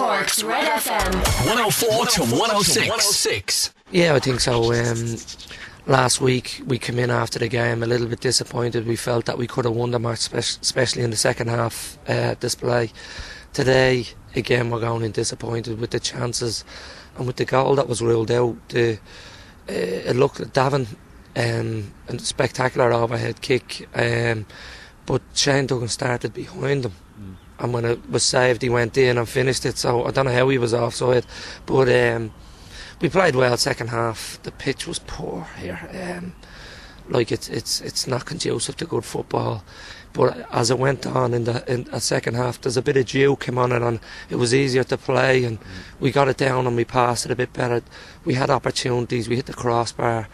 Cork's Red FM. 104 to 106. Yeah, I think so. Last week we came in after the game a little bit disappointed. We felt that we could have won the match, especially in the second half display. Today, again, we're going in disappointed with the chances and with the goal that was ruled out. It looked at Davin, a spectacular overhead kick, but Shane Duggan started behind him. And when it was saved, he went in and finished it. So I don't know how he was offside, but we played well second half. The pitch was poor here. It's not conducive to good football. But as it went on in the second half, there's a bit of dew came on it, and it was easier to play, and we got it down and we passed it a bit better. We had opportunities. We hit the crossbar.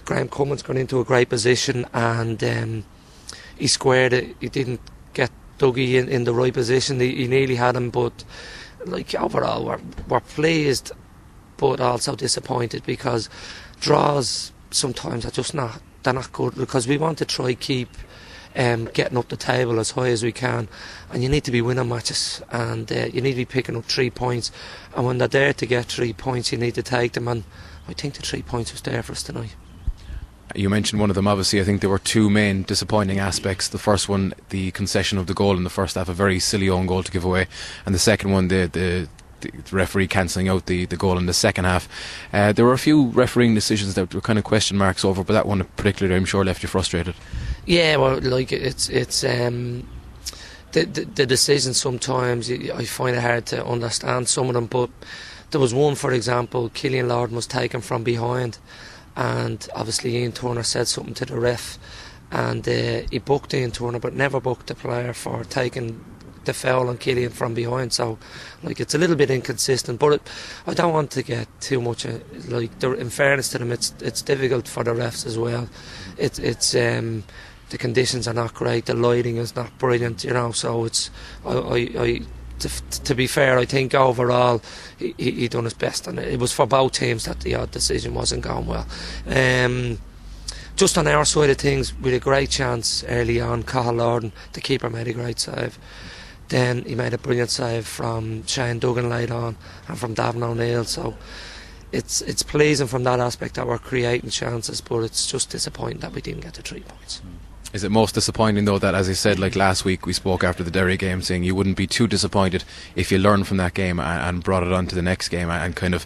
Graham Cummins got into a great position, and he squared it. He didn't get Dougie in the right position. He nearly had him, but overall we're pleased, but also disappointed because draws sometimes are just not good, because we want to try keep getting up the table as high as we can, and you need to be winning matches, and you need to be picking up 3 points, and when they're there to get 3 points you need to take them, and I think the 3 points was there for us tonight. You mentioned one of them. Obviously, I think there were two main disappointing aspects. The first one, the concession of the goal in the first half, a very silly own goal to give away, and the second one, the referee cancelling out the goal in the second half. There were a few refereeing decisions that were kind of question marks over, but that one particularly, I'm sure, left you frustrated. Yeah, well, it's the decisions sometimes I find it hard to understand some of them, but there was one, for example, Killian Lord was taken from behind, and obviously Ian Turner said something to the ref, and he booked Ian Turner but never booked the player for taking the foul on Killian from behind. So it's a little bit inconsistent, but I don't want to get too much in fairness to them, it's difficult for the refs as well. It's the conditions are not great, the lighting is not brilliant, so it's to be fair, I think overall he done his best, and it was for both teams that the odd decision wasn't going well. Just on our side of things, we had a great chance early on. Cathal Lorden, the keeper, made a great save. Then he made a brilliant save from Shane Duggan late on, and from Davin O'Neill. So it's pleasing from that aspect that we're creating chances, but it's just disappointing that we didn't get the 3 points. Is it most disappointing though that, as I said, like last week we spoke after the Derry game saying you wouldn't be too disappointed if you learned from that game and brought it on to the next game and kind of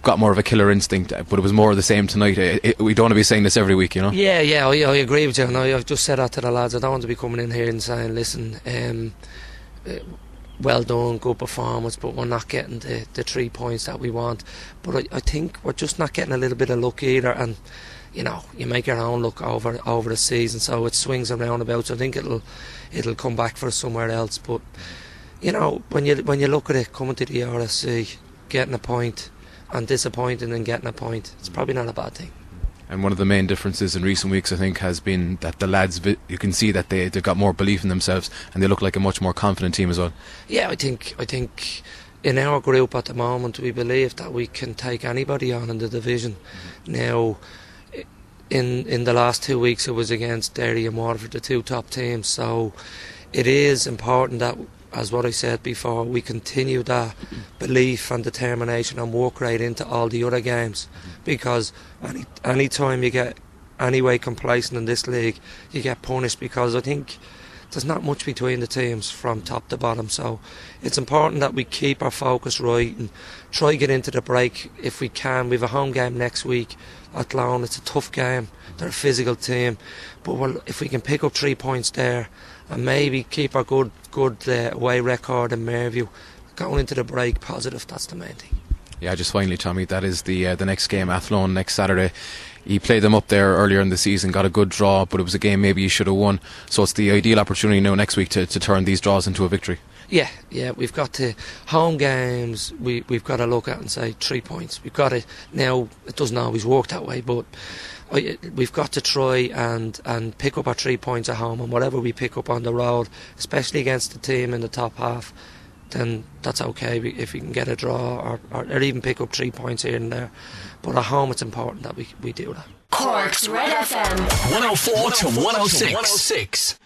got more of a killer instinct, but it was more of the same tonight. We don't want to be saying this every week, Yeah, I agree with you, and I've just said that to the lads. I don't want to be coming in here and saying, listen, well done, good performance, but we're not getting the 3 points that we want. But I think we're just not getting a little bit of luck either, and you make your own luck over the season, so it swings and roundabouts. I think it'll come back for us somewhere else. But when you look at it, coming to the RSC, getting a point and disappointing and getting a point, it's probably not a bad thing. And one of the main differences in recent weeks, I think, has been that the lads, you can see that they've got more belief in themselves, and they look like a much more confident team as well. Yeah, I think in our group at the moment we believe that we can take anybody on in the division. Now, in the last 2 weeks it was against Derry and Waterford, the two top teams, so it is important that, as what I said before, we continue that belief and determination and work right into all the other games, because any time you get any way complacent in this league you get punished, because I think there's not much between the teams from top to bottom. So it's important that we keep our focus right and try to get into the break if we can. We have a home game next week at Lone. It's a tough game, they're a physical team, but if we can pick up 3 points there and maybe keep our good away record in Merview going into the break positive, that's the main thing. Yeah, just finally, Tommy, that is the next game, Athlone, next Saturday. He played them up there earlier in the season, got a good draw, but it was a game maybe he should have won. So it's the ideal opportunity now next week to turn these draws into a victory. Yeah, we've got to home games. We've got to look at and say 3 points. We've got it now. It doesn't always work that way, but we've got to try and pick up our 3 points at home, and whatever we pick up on the road, especially against the team in the top half, then that's okay if we can get a draw or even pick up 3 points here and there. But at home it's important that we do that. Cork's Red FM. 104 to 106.